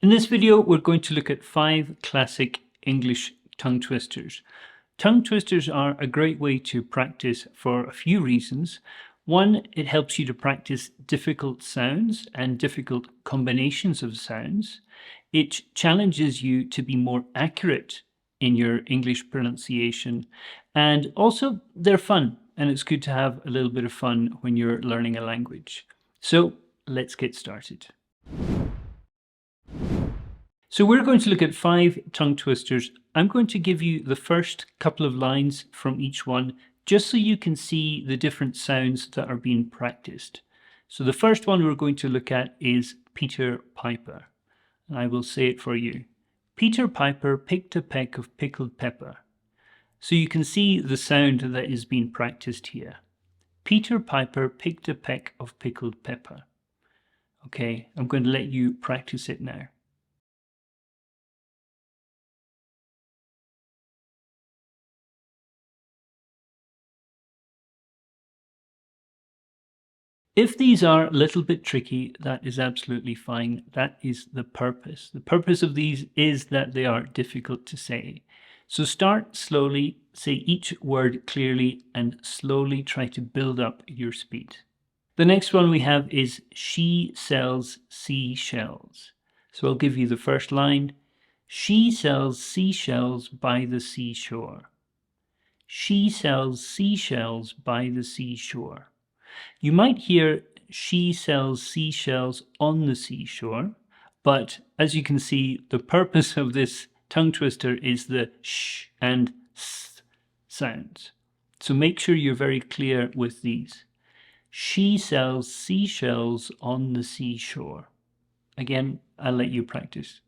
In this video, we're going to look at 5 classic English tongue twisters. Tongue twisters are a great way to practice for a few reasons. One, it helps you to practice difficult sounds and difficult combinations of sounds. It challenges you to be more accurate in your English pronunciation. And also, they're fun, and it's good to have a little bit of fun when you're learning a language. So, let's get started. So we're going to look at 5 tongue twisters. I'm going to give you the first couple of lines from each one, just so you can see the different sounds that are being practiced. So the first one we're going to look at is Peter Piper. And I will say it for you. Peter Piper picked a peck of pickled pepper. So you can see the sound that is being practiced here. Peter Piper picked a peck of pickled pepper. Okay, I'm going to let you practice it now. If these are a little bit tricky, that is absolutely fine. That is the purpose. The purpose of these is that they are difficult to say. So start slowly, say each word clearly, and slowly try to build up your speed. The next one we have is she sells seashells. So I'll give you the first line. She sells seashells by the seashore. She sells seashells by the seashore. You might hear she sells seashells on the seashore, but as you can see, the purpose of this tongue twister is the sh and s sounds. So make sure you're very clear with these. She sells seashells on the seashore. Again, I'll let you practice.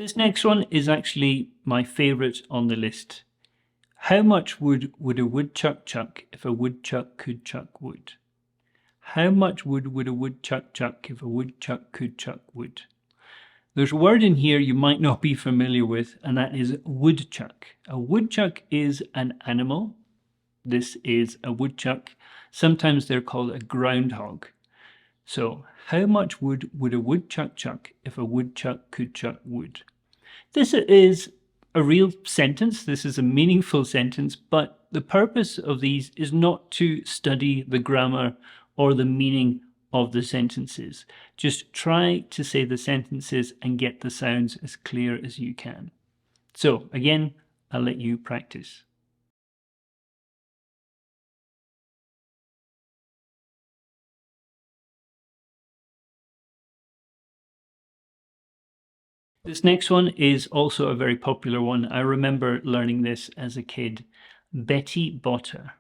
This next one is actually my favorite on the list. How much wood would a woodchuck chuck if a woodchuck could chuck wood? How much wood would a woodchuck chuck if a woodchuck could chuck wood? There's a word in here you might not be familiar with, and that is woodchuck. A woodchuck is an animal. This is a woodchuck. Sometimes they're called a groundhog. So, how much wood would a woodchuck chuck if a woodchuck could chuck wood? This is a real sentence. This is a meaningful sentence, but the purpose of these is not to study the grammar or the meaning of the sentences. Just try to say the sentences and get the sounds as clear as you can. So again, I'll let you practice. This next one is also a very popular one. I remember learning this as a kid. Betty Botter.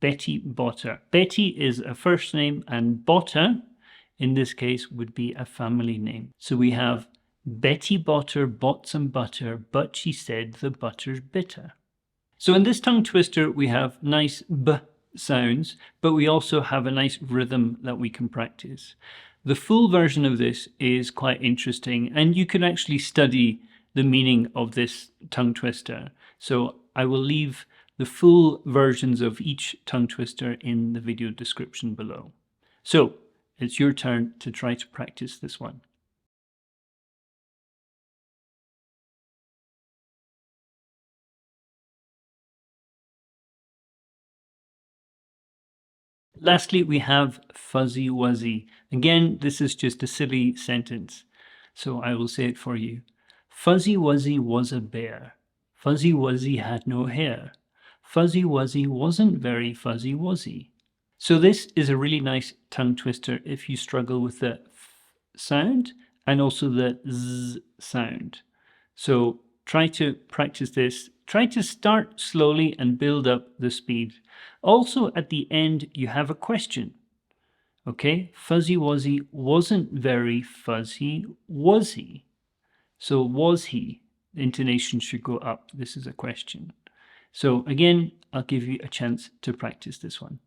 Betty Botter. Betty is a first name, and Botter, in this case, would be a family name. So we have Betty Botter bought some butter, but she said the butter's bitter. So in this tongue twister, we have nice b sounds, but we also have a nice rhythm that we can practice. The full version of this is quite interesting, and you can actually study the meaning of this tongue twister. So I will leave the full versions of each tongue twister in the video description below. So it's your turn to try to practice this one. Lastly, we have Fuzzy Wuzzy. Again, this is just a silly sentence, so I will say it for you. Fuzzy Wuzzy was a bear. Fuzzy Wuzzy had no hair. Fuzzy Wuzzy wasn't very fuzzy, was he? So this is a really nice tongue twister if you struggle with the f sound and also the z sound. So try to practice this. Try to start slowly and build up the speed. Also, at the end, you have a question. Okay, Fuzzy Wuzzy wasn't very fuzzy, was he? So was he? The intonation should go up. This is a question. So again, I'll give you a chance to practice this one.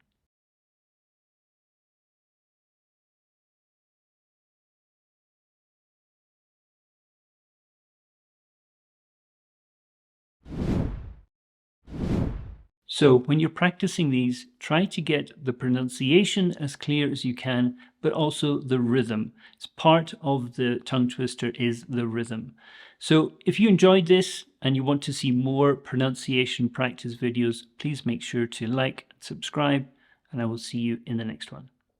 So when you're practicing these, try to get the pronunciation as clear as you can, but also the rhythm. It's part of the tongue twister is the rhythm. So if you enjoyed this and you want to see more pronunciation practice videos, please make sure to like, subscribe, and I will see you in the next one.